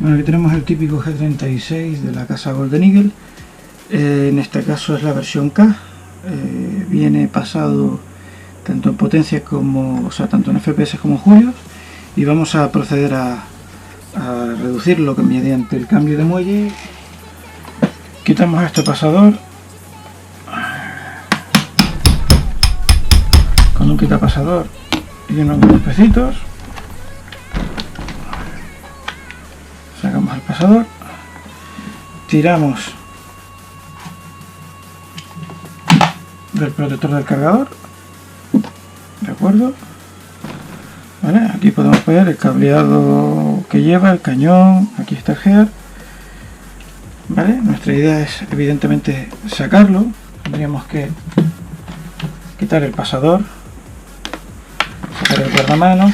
Bueno, aquí tenemos el típico G36 de la casa Golden Eagle. En este caso es la versión K. Viene pasado tanto en potencia como, o sea, tanto en FPS como en julios, y vamos a proceder a reducirlo mediante el cambio de muelle. Quitamos este pasador con un quitapasador y unos golpecitos. Sacamos el pasador, tiramos del protector del cargador, de acuerdo, ¿vale? Aquí podemos ver el cableado que lleva, el cañón, aquí está el gear, ¿vale? Nuestra idea es evidentemente sacarlo. Tendríamos que quitar el pasador, sacar el guardamanos,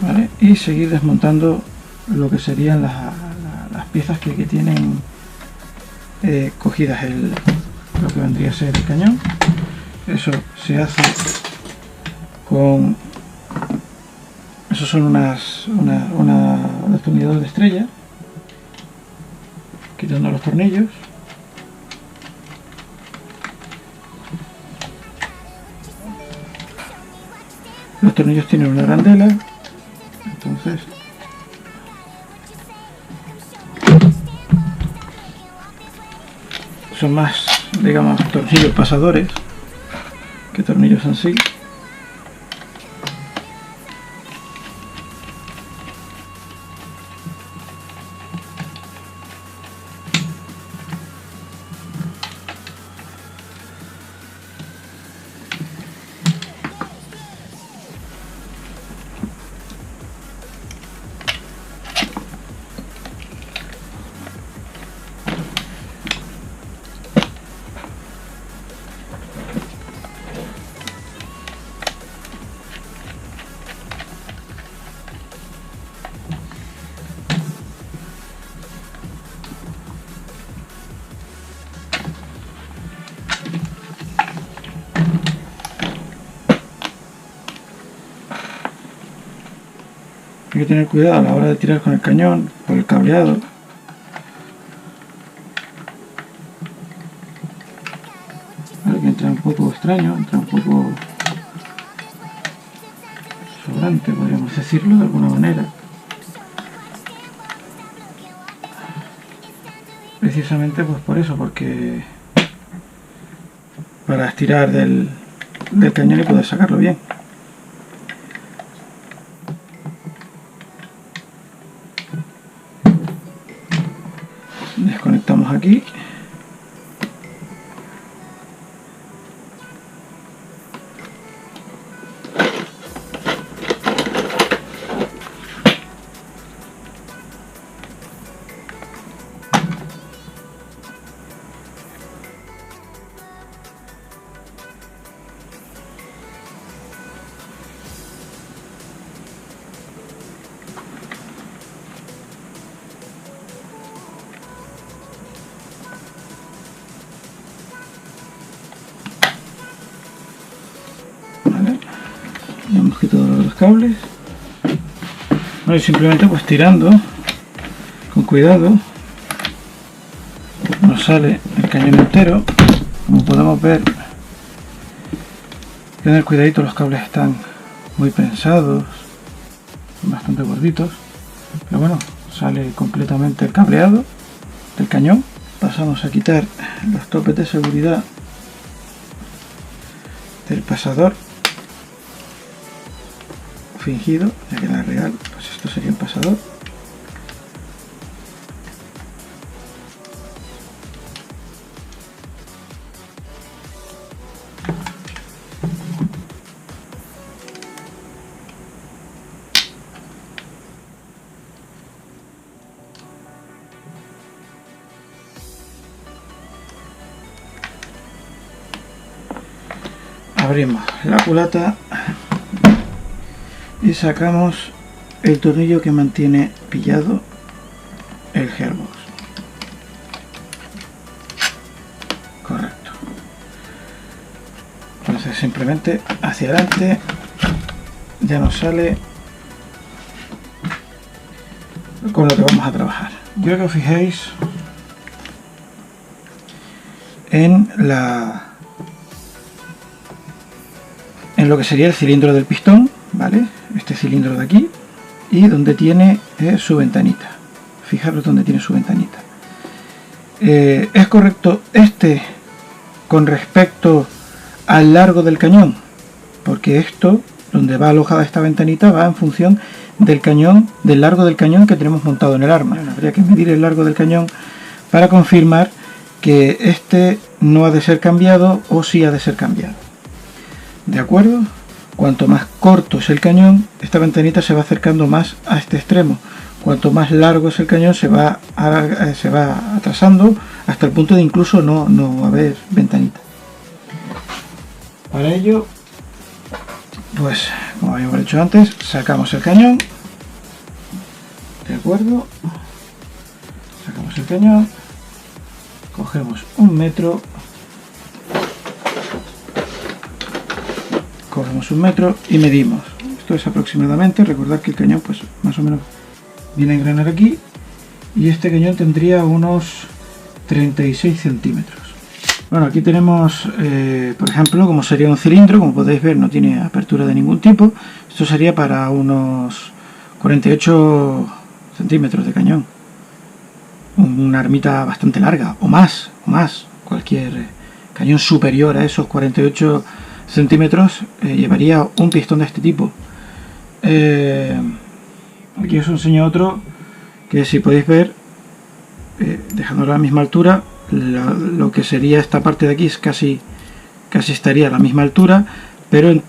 ¿vale? Y seguir desmontando lo que serían las piezas que tienen cogidas lo que vendría a ser el cañón. Eso se hace con... Esos son un destornillador de estrella, quitando los tornillos. Los tornillos tienen una arandela, entonces son más, digamos, tornillos pasadores que tornillos en sí. Hay que tener cuidado a la hora de tirar con el cañón por el cableado. Ahora que entra un poco extraño, entra un poco sobrante, podríamos decirlo de alguna manera. Precisamente pues por eso, porque para estirar del cañón y poder sacarlo bien. Desconectamos aquí. Ya hemos quitado los cables. Bueno, y simplemente pues tirando con cuidado nos sale el cañón entero. Como podemos ver, tener cuidadito, los cables están muy pensados, bastante gorditos, pero bueno, sale completamente el cableado del cañón. Pasamos a quitar los topes de seguridad del pasador fingido, ya que la real, pues esto sería el pasador. Abrimos la culata y sacamos el tornillo que mantiene pillado el gearbox. Correcto. Entonces simplemente hacia adelante ya nos sale con lo que vamos a trabajar. Quiero que os fijéis en lo que sería el cilindro del pistón, ¿vale? Este cilindro de aquí, y donde tiene su ventanita. Fijaros donde tiene su ventanita. ¿Es correcto este con respecto al largo del cañón? Porque esto, donde va alojada esta ventanita, va en función del cañón, del largo del cañón que tenemos montado en el arma. Bueno, habría que medir el largo del cañón para confirmar que este no ha de ser cambiado o sí ha de ser cambiado. ¿De acuerdo? Cuanto más corto es el cañón, esta ventanita se va acercando más a este extremo. Cuanto más largo es el cañón, se va atrasando hasta el punto de incluso no haber ventanita. Para ello, pues como habíamos dicho antes, sacamos el cañón. ¿De acuerdo? Sacamos el cañón, cogemos 1 metro, cogemos 1 metro y medimos. Esto es aproximadamente, recordad que el cañón pues más o menos viene a engranar aquí, y este cañón tendría unos 36 centímetros. Bueno, aquí tenemos, por ejemplo, como sería un cilindro, como podéis ver no tiene apertura de ningún tipo. Esto sería para unos 48 centímetros de cañón. Una armita bastante larga, o más. Cualquier cañón superior a esos 48 centímetros llevaría un pistón de este tipo. Aquí os enseño otro que, si podéis ver, dejándolo a la misma altura, lo que sería esta parte de aquí es casi estaría a la misma altura, pero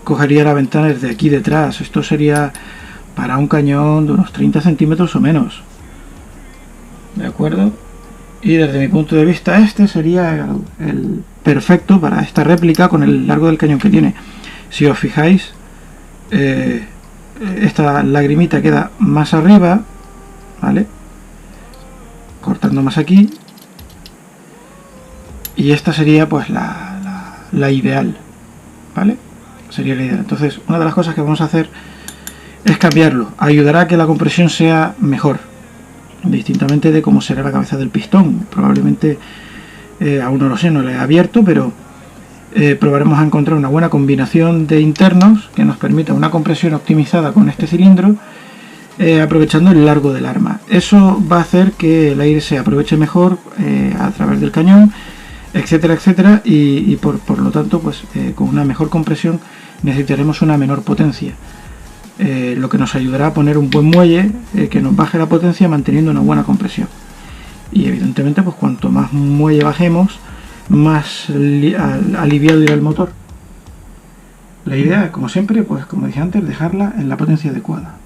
cogería la ventana desde aquí detrás. Esto sería para un cañón de unos 30 centímetros o menos. ¿De acuerdo? Y desde mi punto de vista este sería el perfecto para esta réplica con el largo del cañón que tiene. Si os fijáis, esta lagrimita queda más arriba, ¿vale? Cortando más aquí. Y esta sería pues la ideal, ¿vale? Sería la ideal. Entonces, una de las cosas que vamos a hacer es cambiarlo. Ayudará a que la compresión sea mejor, distintamente de cómo será la cabeza del pistón. Probablemente, aún no lo sé, no lo he abierto, pero probaremos a encontrar una buena combinación de internos que nos permita una compresión optimizada con este cilindro, aprovechando el largo del arma. Eso va a hacer que el aire se aproveche mejor a través del cañón, etcétera, etcétera, y por lo tanto, pues con una mejor compresión necesitaremos una menor potencia, lo que nos ayudará a poner un buen muelle que nos baje la potencia manteniendo una buena compresión. Y evidentemente, pues cuanto más muelle bajemos, más aliviado irá el motor. La idea, como siempre, pues como dije antes, dejarla en la potencia adecuada.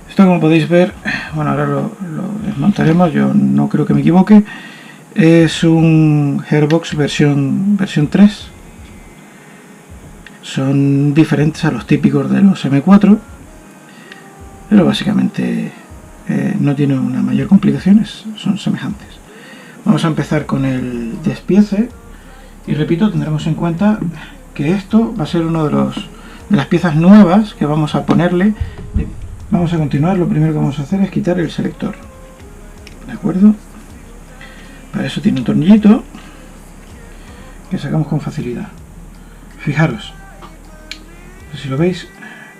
Esto, como podéis ver, bueno, ahora lo desmontaremos, yo no creo que me equivoque. Es un Gearbox versión 3. Son diferentes a los típicos de los M4, pero básicamente no tienen una mayor complicación, son semejantes. Vamos a empezar con el despiece, y repito, tendremos en cuenta que esto va a ser uno de las piezas nuevas que vamos a ponerle. Vamos a continuar. Lo primero que vamos a hacer es quitar el selector, ¿de acuerdo? Para eso tiene un tornillito que sacamos con facilidad. Fijaros, si lo veis,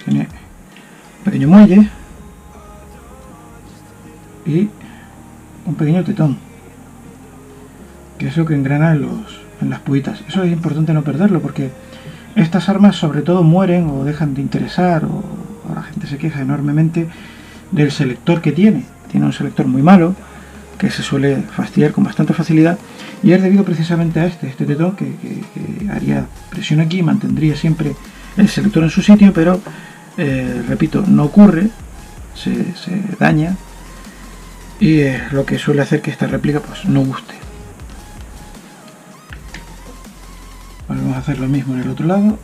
tiene un pequeño muelle y un pequeño tetón, que es lo que engrana en las puitas. Eso es importante no perderlo, porque estas armas sobre todo mueren o dejan de interesar, o la gente se queja enormemente del selector que tiene. Tiene un selector muy malo, que se suele fastidiar con bastante facilidad, y es debido precisamente a este tetón que haría presión aquí y mantendría siempre el selector en su sitio, pero repito, no ocurre, se daña, y es lo que suele hacer que esta réplica pues no guste. Vamos a hacer lo mismo en el otro lado.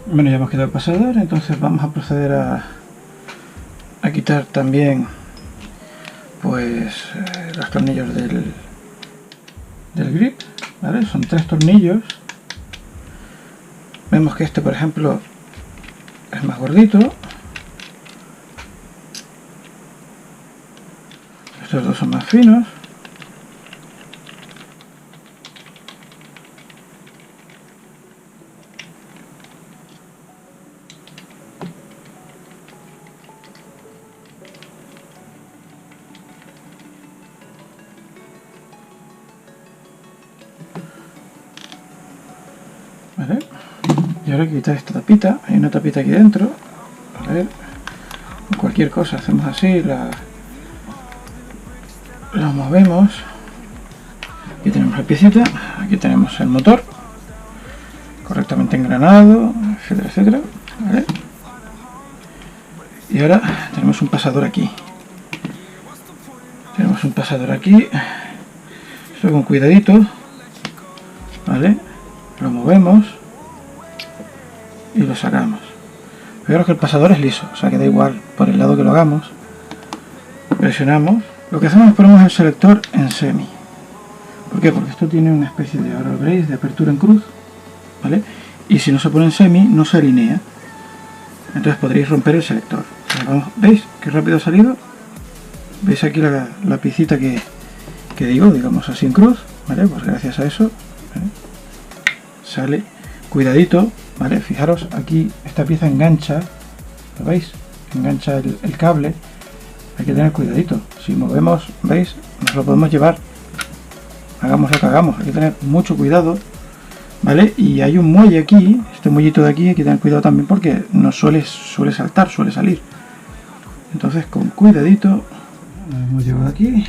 Bueno, ya hemos quitado el pasador, entonces vamos a proceder a quitar también pues los tornillos del grip, ¿vale? Son 3 tornillos. Vemos que este, por ejemplo, es más gordito. Estos dos son más finos. ¿Vale? Y ahora hay que quitar esta tapita. Hay una tapita aquí dentro. A ver, cualquier cosa hacemos así, la movemos. Aquí tenemos la piecita, aquí tenemos el motor correctamente engranado, etcétera, etcétera. ¿Vale? Y ahora tenemos un pasador aquí. Tenemos un pasador aquí. Esto con cuidadito, ¿vale? Lo movemos y lo sacamos. Fijaros que el pasador es liso, o sea que da igual por el lado que lo hagamos. Presionamos. Lo que hacemos es ponemos el selector en semi. ¿Por qué? Porque esto tiene una especie de, ahora lo veréis, de apertura en cruz, ¿vale? Y si no se pone en semi, no se alinea. Entonces podréis romper el selector. ¿Veis qué rápido ha salido? ¿Veis aquí la piecita que digo, digamos así en cruz? ¿Vale? Pues gracias a eso, ¿vale? Sale. Cuidadito, ¿vale? Fijaros, aquí esta pieza engancha, ¿lo veis? Engancha el cable. Hay que tener cuidadito. Si movemos, ¿veis? Nos lo podemos llevar. Hagamos lo que hagamos, hay que tener mucho cuidado, ¿vale? Y hay un muelle aquí, este muellito de aquí hay que tener cuidado también porque no suele saltar, suele salir. Entonces con cuidadito, lo hemos llevado aquí,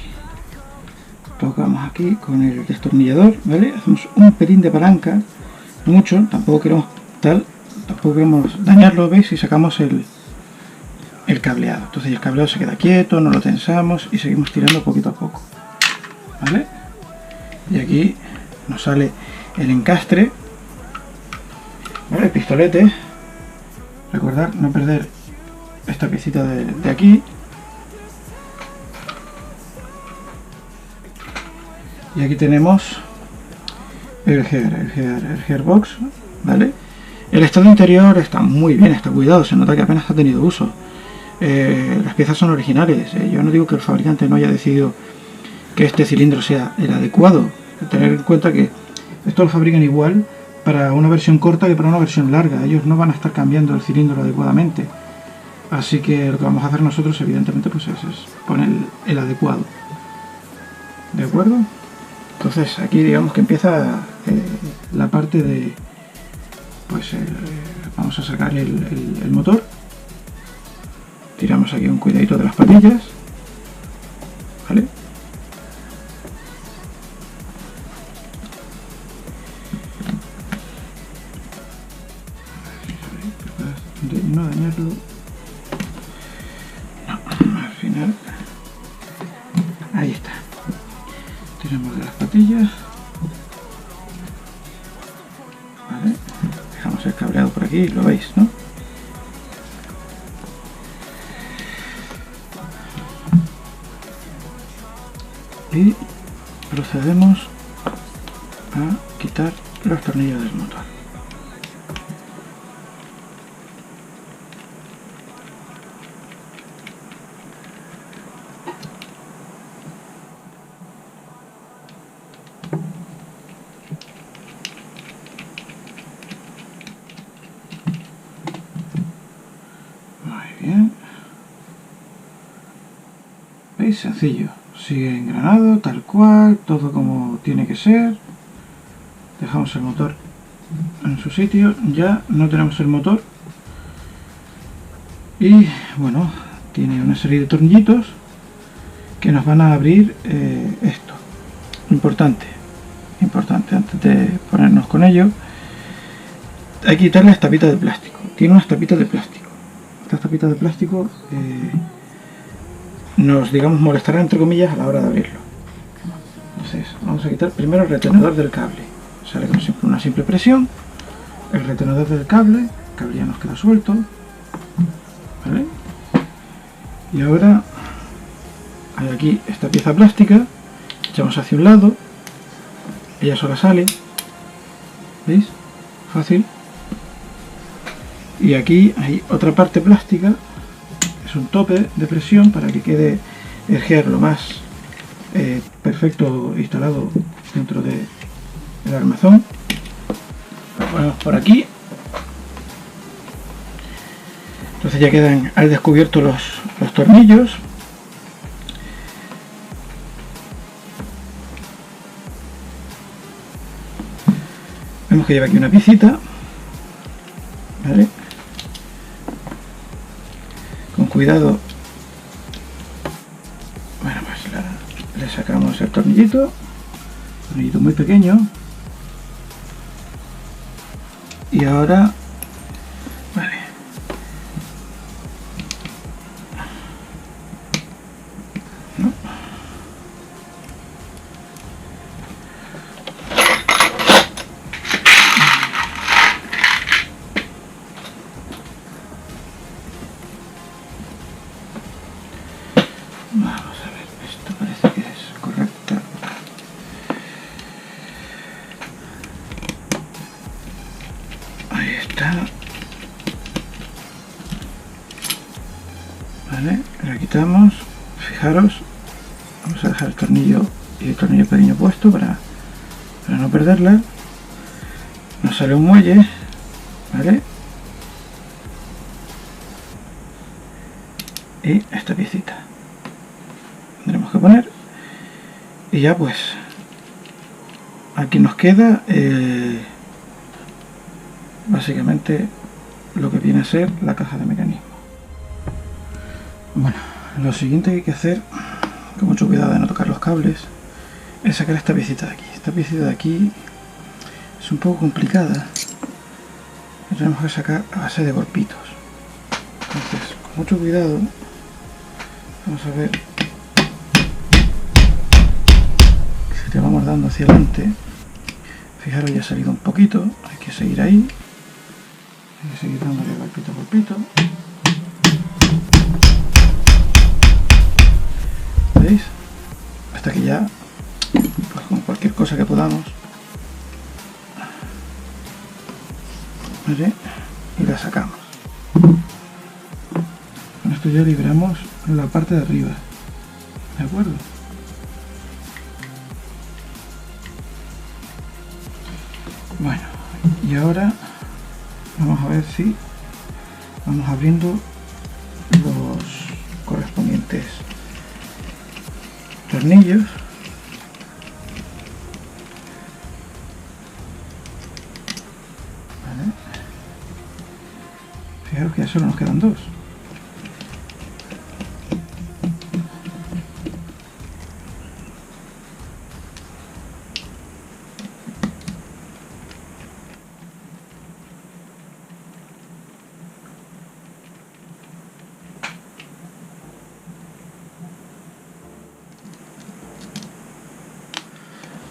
tocamos aquí con el destornillador, ¿vale? Hacemos un pelín de palanca, no mucho, tampoco queremos dañarlo, ¿veis? Y sacamos el cableado. Entonces el cableado se queda quieto, no lo tensamos y seguimos tirando poquito a poco, ¿vale? Y aquí nos sale el encastre, ¿vale? El pistolete. Recordad no perder esta piecita de aquí. Y aquí tenemos el gearbox, ¿vale? El estado interior está muy bien, está cuidado, se nota que apenas ha tenido uso. Las piezas son originales. Yo no digo que el fabricante no haya decidido que este cilindro sea el adecuado. Tener en cuenta que esto lo fabrican igual para una versión corta que para una versión larga. Ellos no van a estar cambiando el cilindro adecuadamente. Así que lo que vamos a hacer nosotros, evidentemente, pues es poner el adecuado. ¿De acuerdo? Entonces aquí digamos que empieza la parte de... Pues vamos a sacar el motor. Tiramos aquí un cuidadito de las patillas, ¿vale? De no dañarlo. No, al final. Ahí está. Tiramos de las patillas. Vale. Dejamos el cableado por aquí, lo veis, ¿no? Y procedemos a quitar los tornillos del motor. Muy bien. ¿Veis? Sencillo. Sigue engranado, tal cual, todo como tiene que ser. Dejamos el motor en su sitio. Ya no tenemos el motor. Y bueno, tiene una serie de tornillitos que nos van a abrir esto. Importante, antes de ponernos con ello, hay que quitarle las tapitas de plástico. Tiene unas tapitas de plástico. Estas tapitas de plástico nos, digamos, molestarán entre comillas a la hora de abrirlo. Entonces vamos a quitar primero el retenedor del cable. Sale con una simple presión el retenedor del cable, cable ya nos queda suelto, ¿vale? Y ahora hay aquí esta pieza plástica, echamos hacia un lado, ella sola sale, ¿veis? Fácil. Y aquí hay otra parte plástica, es un tope de presión para que quede el gear lo más perfecto instalado dentro del armazón. Lo ponemos por aquí. Entonces ya quedan al descubierto los tornillos. Vemos que lleva aquí una piecita, ¿vale? Con cuidado, bueno, pues le sacamos el tornillito muy pequeño, y ahora, vale, ¿no? Vamos a ver, esto parece que es correcta. Ahí está. Vale, la quitamos. Fijaros, vamos a dejar el tornillo y el tornillo pequeño puesto para no perderla. Nos sale un muelle, ¿vale? Y esta piecita tendremos que poner, y ya pues aquí nos queda básicamente lo que viene a ser la caja de mecanismo. Bueno, lo siguiente que hay que hacer, con mucho cuidado de no tocar los cables, es sacar esta piecita de aquí. Esta piecita de aquí es un poco complicada, la tenemos que sacar a base de golpitos. Entonces, con mucho cuidado, vamos a ver si te vamos dando hacia adelante. Fijaros, ya ha salido un poquito, hay que seguir ahí, hay que seguir dándole golpito a golpito. ¿Veis? Hasta que ya, pues con cualquier cosa que podamos, ¿vale? Y la sacamos. Con esto ya liberamos la parte de arriba, ¿de acuerdo? Bueno, y ahora vamos a ver si vamos abriendo los correspondientes tornillos. Vale. Fijaros que ya solo nos quedan dos.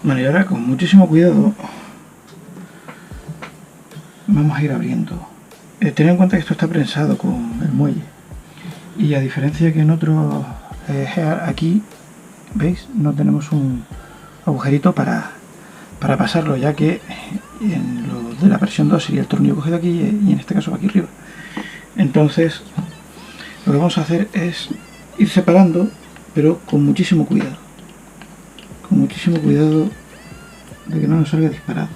Bueno, y ahora con muchísimo cuidado vamos a ir abriendo. Tened en cuenta que esto está prensado con el muelle, y a diferencia que en otros aquí, ¿veis? No tenemos un agujerito para pasarlo, ya que en lo de la versión 2 sería el tornillo cogido aquí y en este caso aquí arriba. Entonces lo que vamos a hacer es ir separando, pero con muchísimo cuidado. Con muchísimo cuidado de que no nos salga disparado.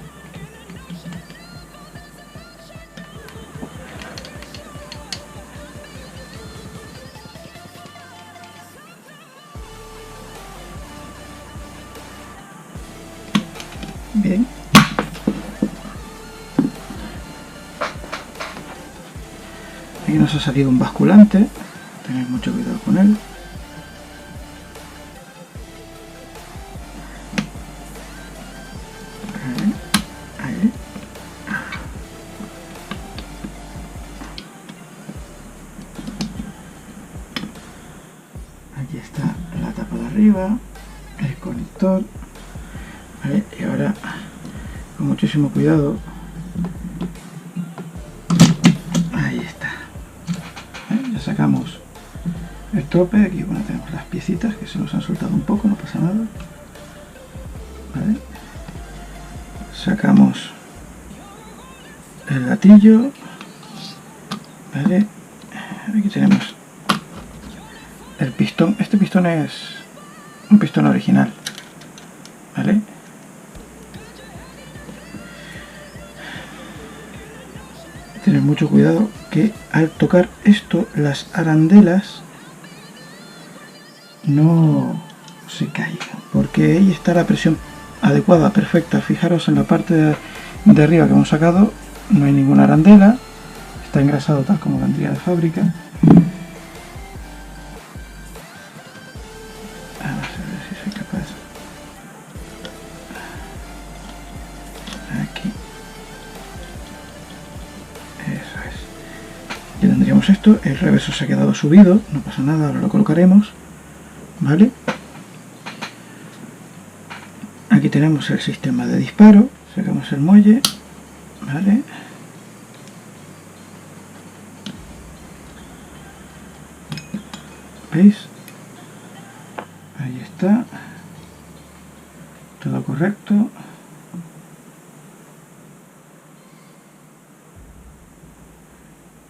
Bien. Aquí nos ha salido un basculante, tened mucho cuidado con él. Ahí. Aquí está la tapa de arriba, el conector. Vale, y ahora con muchísimo cuidado sacamos el tope. Aquí bueno, tenemos las piecitas que se nos han soltado un poco, no pasa nada. ¿Vale? Sacamos el gatillo. ¿Vale? Aquí tenemos el pistón. Este pistón es un pistón original. ¿Vale? Tener mucho cuidado que al tocar esto las arandelas no se caigan, porque ahí está la presión adecuada, perfecta. Fijaros en la parte de arriba que hemos sacado, no hay ninguna arandela, está engrasado tal como vendría de fábrica. Vamos a ver si soy capaz. Aquí. Eso es. Ya tendríamos esto. El reverso se ha quedado subido, no pasa nada, ahora lo colocaremos. ¿Vale? Aquí tenemos el sistema de disparo. Sacamos el muelle. ¿Vale? ¿Veis? Ahí está. Todo correcto.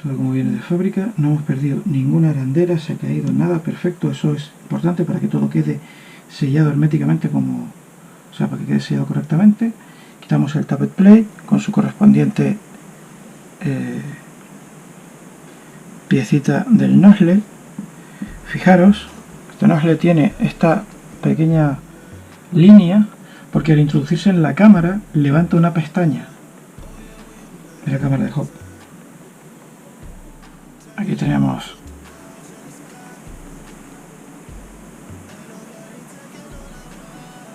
Todo como viene de fábrica. No hemos perdido ninguna arandela, se ha caído nada, perfecto. Eso es importante para que todo quede sellado herméticamente, como, o sea, para que quede sellado correctamente. Quitamos el tappet plate con su correspondiente piecita del nozzle. Fijaros, este nozzle tiene esta pequeña línea porque al introducirse en la cámara levanta una pestaña de la cámara de hop. Aquí tenemos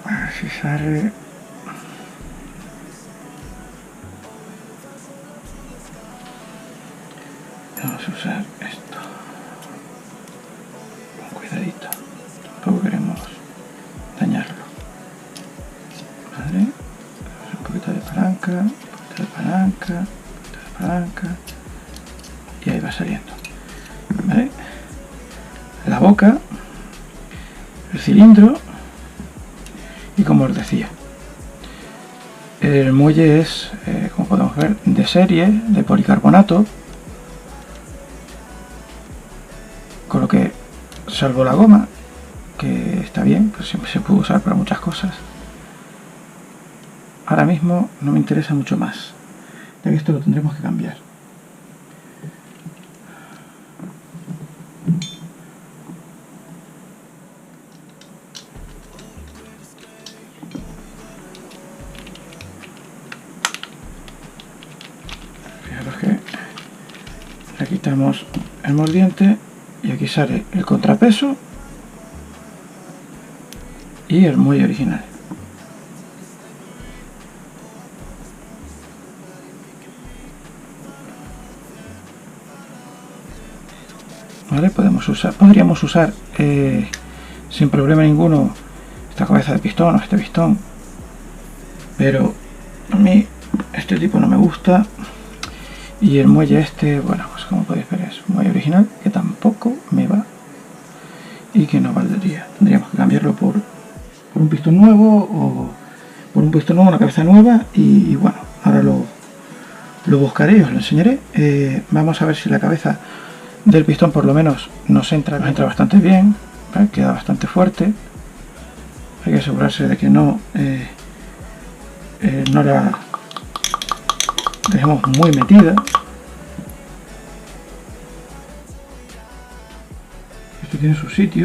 a ver si sale. Vamos a usar esto con cuidadito, tampoco queremos dañarlo. ¿Vale? Un poquito de palanca, un poquito de palanca, un poquito de palanca, y ahí va saliendo. ¿Vale? La boca, el cilindro, y como os decía, el muelle es, como podemos ver, de serie, de policarbonato, con lo que, salvo la goma, que está bien, pues siempre se puede usar para muchas cosas, ahora mismo no me interesa mucho más, ya que esto lo tendremos que cambiar. Fijaros que le quitamos el mordiente y aquí sale el contrapeso y el muelle original. ¿Vale? Podríamos usar sin problema ninguno esta cabeza de pistón o este pistón, pero a mí este tipo no me gusta. Y el muelle este, bueno, pues como podéis ver es un muelle original que tampoco me va y que no valdría. Tendríamos que cambiarlo por un pistón nuevo o por un pistón nuevo, una cabeza nueva y bueno, ahora lo buscaré y os lo enseñaré. Vamos a ver si la cabeza del pistón por lo menos nos entra bastante bien, ¿vale? Queda bastante fuerte. Hay que asegurarse de que no la dejemos muy metida. Esto tiene su sitio,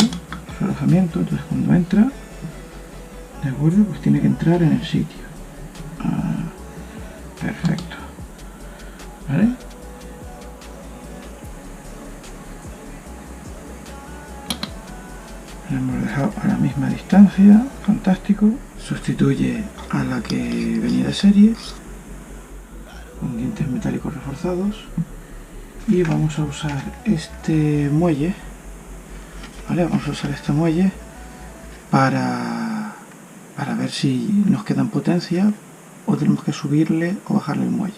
su alojamiento, entonces cuando entra, de acuerdo, pues tiene que entrar en el sitio. Perfecto. ¿Vale? Lo hemos dejado a la misma distancia, fantástico. Sustituye a la que venía de serie, con dientes metálicos reforzados, y vamos a usar este muelle, ¿vale? Vamos a usar este muelle para ver si nos queda en potencia o tenemos que subirle o bajarle el muelle.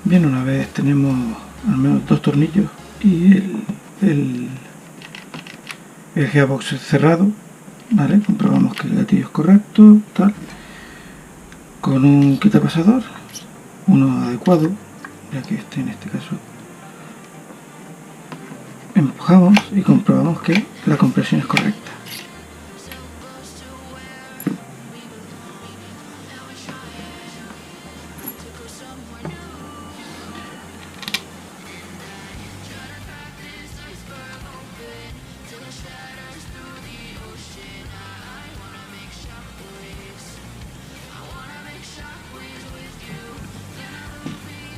Bien, una vez tenemos al menos 2 tornillos y el gearbox cerrado, ¿vale? Comprobamos que el gatillo es correcto, tal. Con un quitapasador, uno adecuado, ya que en este caso empujamos y comprobamos que la compresión es correcta.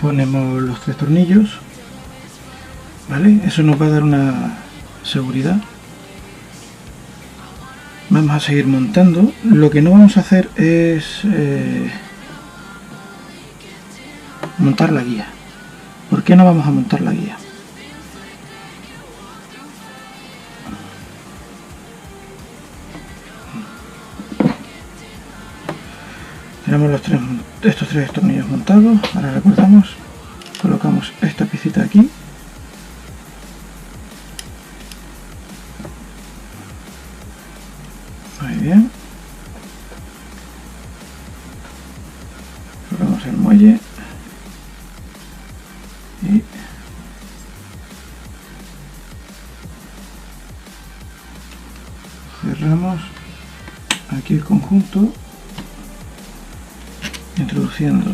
Ponemos los 3 tornillos, ¿vale? Eso nos va a dar una seguridad. Vamos a seguir montando. Lo que no vamos a hacer es montar la guía. ¿Por qué no vamos a montar la guía? Tenemos estos 3 tornillos montados. Ahora recordamos, colocamos esta piecita aquí. Muy bien. Colocamos el muelle y cerramos aquí el conjunto, introduciendo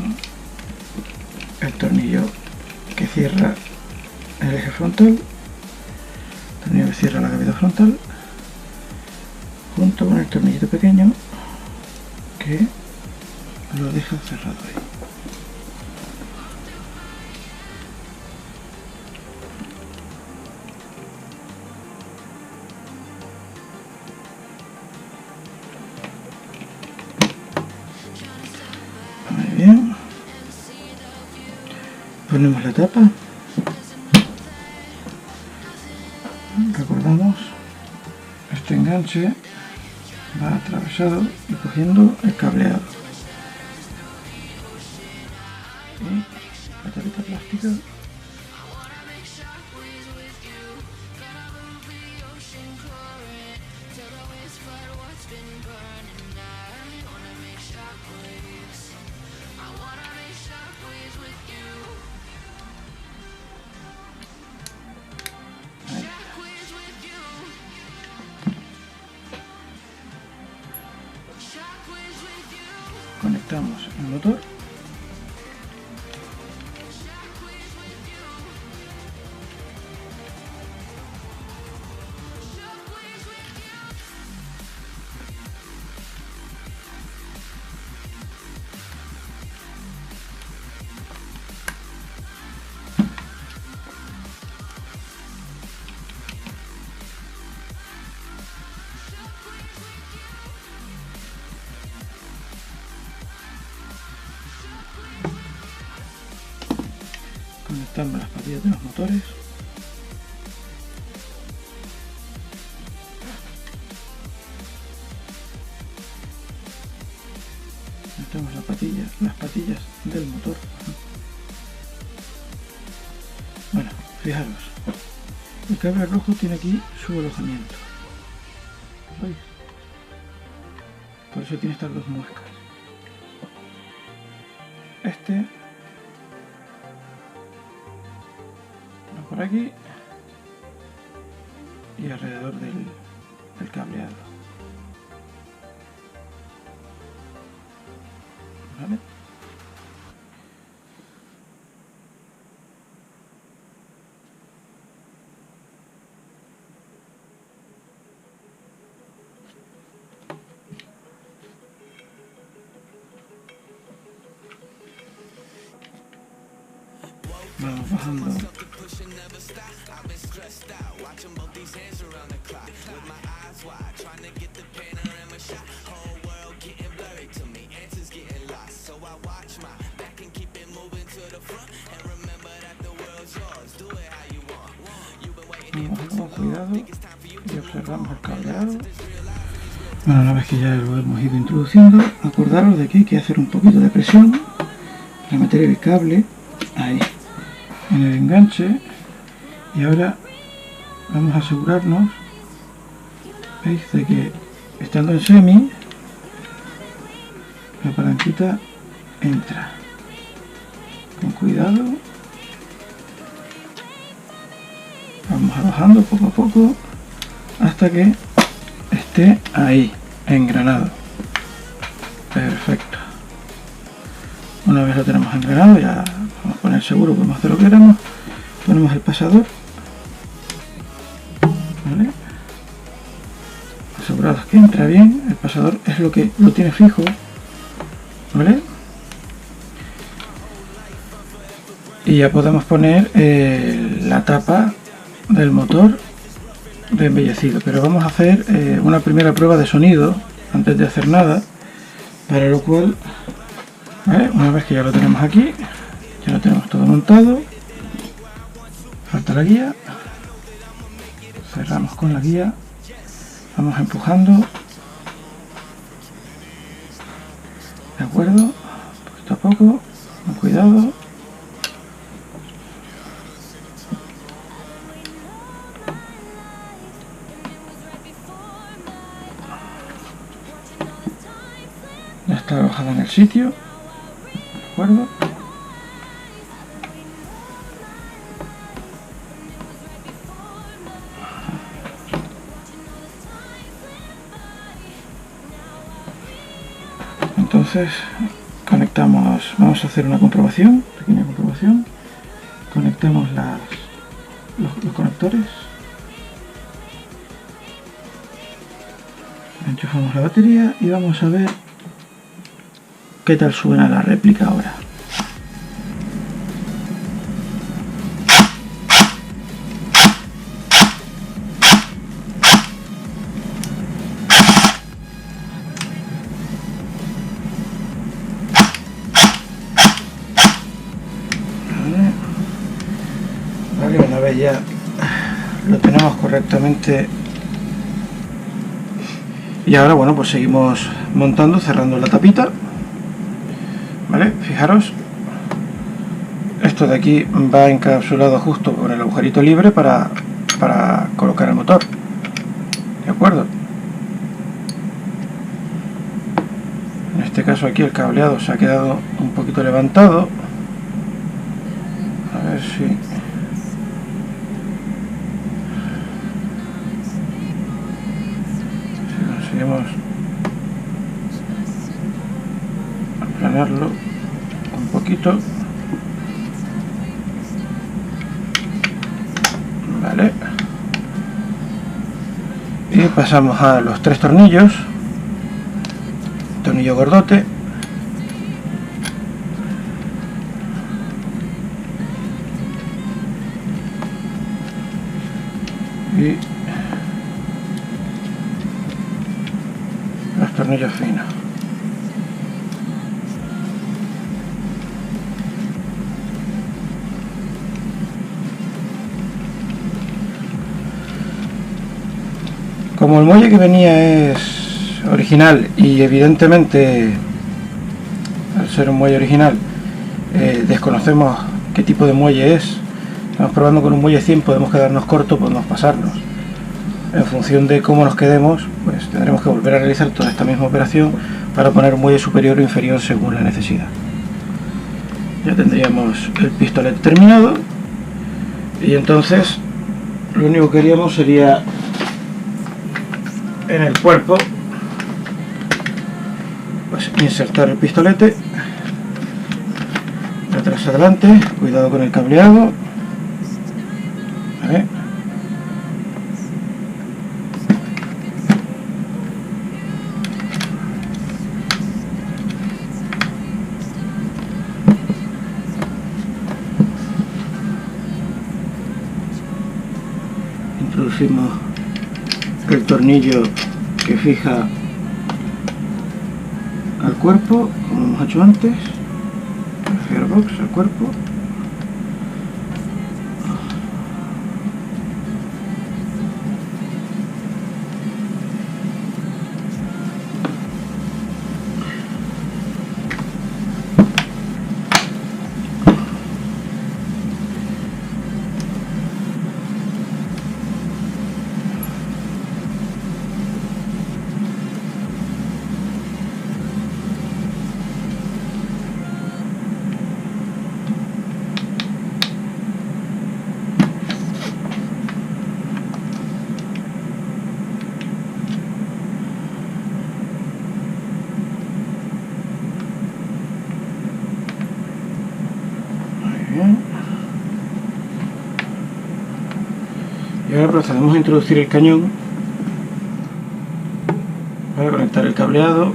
el tornillo que cierra el eje frontal, el tornillo que cierra la cavidad frontal, junto con el tornillito pequeño que lo deja cerrado ahí. Bien, ponemos la tapa, recordamos, este enganche va atravesado y cogiendo el cableado y la tapita plástica conectamos el motor, conectamos las patillas de los motores, conectamos las patillas del motor. Bueno, fijaros, el cable rojo tiene aquí su alojamiento, ¿veis? Por eso tiene estas 2 muescas. Este por aquí y alrededor del cableado, ¿vale? Vamos bajando con cuidado y observamos el cableado. Bueno, una vez que ya lo hemos ido introduciendo, acordaros de que hay que hacer un poquito de presión para meter el cable ahí, en el enganche. Y ahora vamos a asegurarnos, ¿veis?, de que estando en semi la palanquita entra con cuidado. Vamos bajando poco a poco hasta que esté ahí engranado. Perfecto. Una vez lo tenemos engranado, ya vamos a poner seguro, podemos hacer lo que queramos. Ponemos el pasador, ¿vale? Asegurados que entra bien. El pasador es lo que lo tiene fijo, ¿vale? Y ya podemos poner la tapa del motor de embellecido, pero vamos a hacer una primera prueba de sonido antes de hacer nada, para lo cual, ¿vale?, una vez que ya lo tenemos aquí, ya lo tenemos todo montado, falta la guía, cerramos con la guía, vamos empujando, de acuerdo, poquito a poco, con cuidado. Ya está alojada en el sitio, de acuerdo. Entonces conectamos, vamos a hacer una comprobación, pequeña comprobación. Conectamos los conectores, enchufamos la batería y vamos a ver qué tal suena la réplica ahora. Vale, una vez ya lo tenemos correctamente, y ahora, bueno, pues seguimos montando, cerrando la tapita. Vale, fijaros, esto de aquí va encapsulado justo con el agujerito libre para colocar el motor, de acuerdo. En este caso aquí el cableado se ha quedado un poquito levantado, a ver si conseguimos aplanarlo un poquito. Vale, y pasamos a los 3 tornillos, tornillo gordote, y los tornillos finos. Como el muelle que venía es original y evidentemente al ser un muelle original desconocemos qué tipo de muelle es, estamos probando con un muelle 100, podemos quedarnos cortos, podemos pasarnos. En función de cómo nos quedemos, pues tendremos que volver a realizar toda esta misma operación para poner un muelle superior o inferior según la necesidad. Ya tendríamos el pistolete terminado y entonces lo único que haríamos sería en el cuerpo, pues insertar el pistolete de atrás adelante, cuidado con el cableado, ¿vale? Introducimos el tornillo que fija al cuerpo, como hemos hecho antes, el gearbox al cuerpo. bien. Y ahora procedemos a introducir el cañón para conectar el cableado.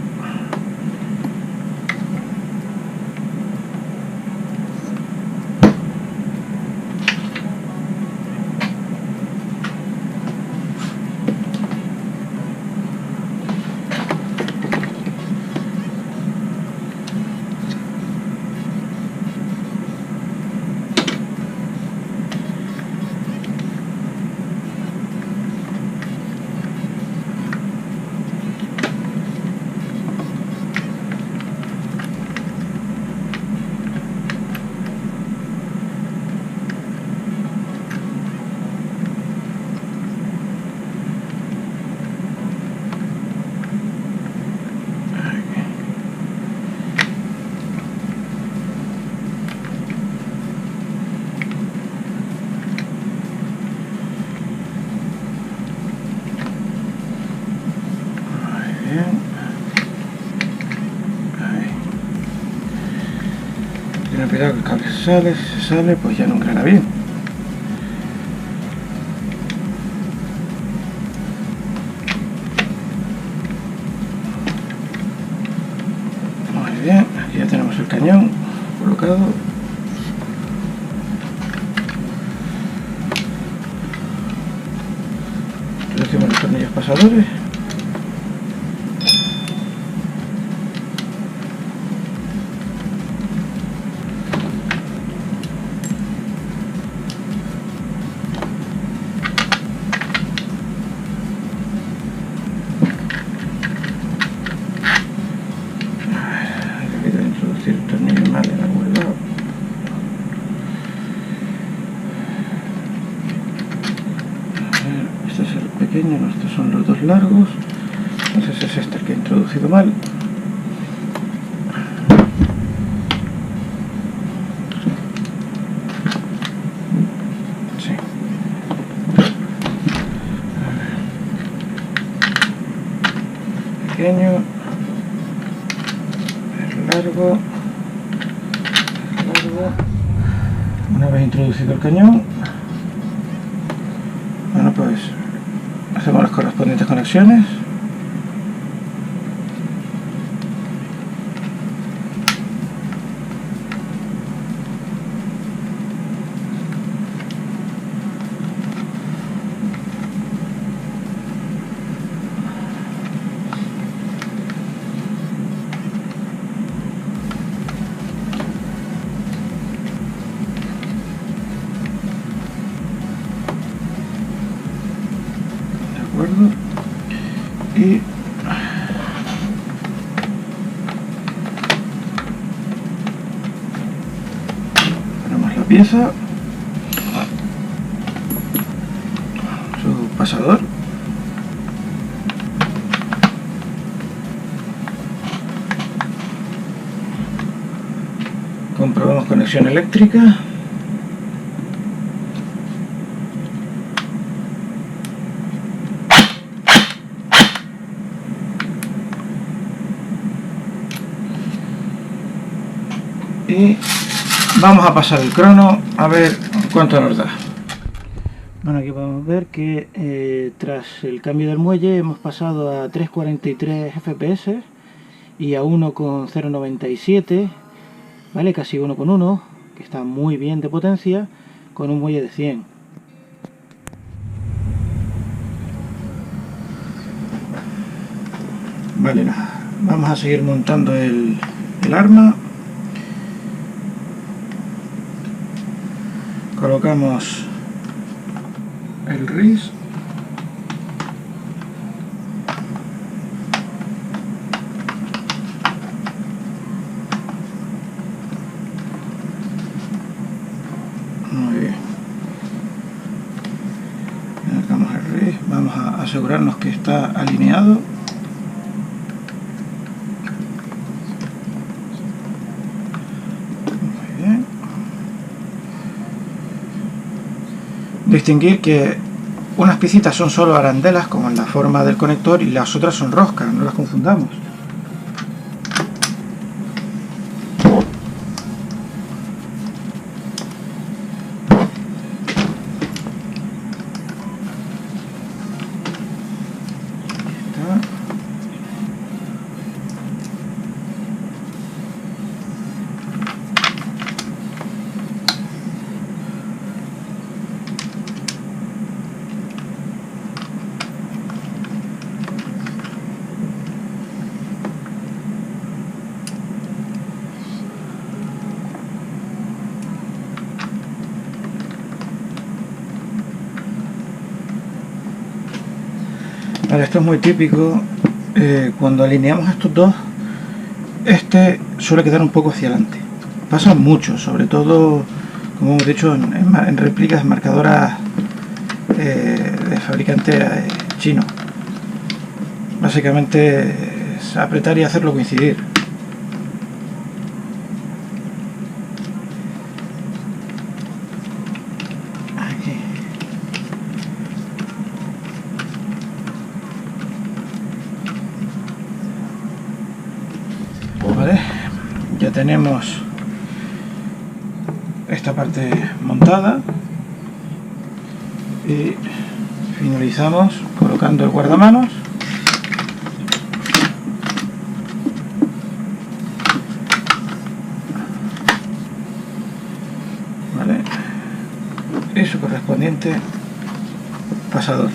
Ten cuidado que el cable sale, si se sale pues ya no engrana bien. Muy bien, aquí ya tenemos el cañón colocado. Introducimos los tornillos pasadores. Este es el pequeño, estos son los dos largos, entonces es este el que he introducido mal. Sí. Pequeño, el largo. Una vez introducido el cañón, bueno, pues hacemos las correspondientes conexiones. Y ponemos la pieza, su pasador, comprobamos conexión eléctrica. Y vamos a pasar el crono a ver cuánto nos da. Bueno, aquí podemos ver que tras el cambio del muelle hemos pasado a 3.43 FPS y a 1.097, ¿vale? Casi 1.1, que está muy bien de potencia, con un muelle de 100. Vale, vamos a seguir montando el arma. Colocamos el RIS. Muy bien. Colocamos el RIS. Vamos a asegurarnos que está alineado. Muy bien. Distinguir que unas piecitas son solo arandelas, como en la forma del conector, y las otras son roscas, no las confundamos. Vale, esto es muy típico. Cuando alineamos estos dos, este suele quedar un poco hacia adelante. Pasa mucho, sobre todo, como hemos dicho, en réplicas marcadoras de fabricante chino. Básicamente es apretar y hacerlo coincidir. Aquí. Vale, ya tenemos esta parte montada y finalizamos colocando el guardamanos. Vale, y su correspondiente pasador.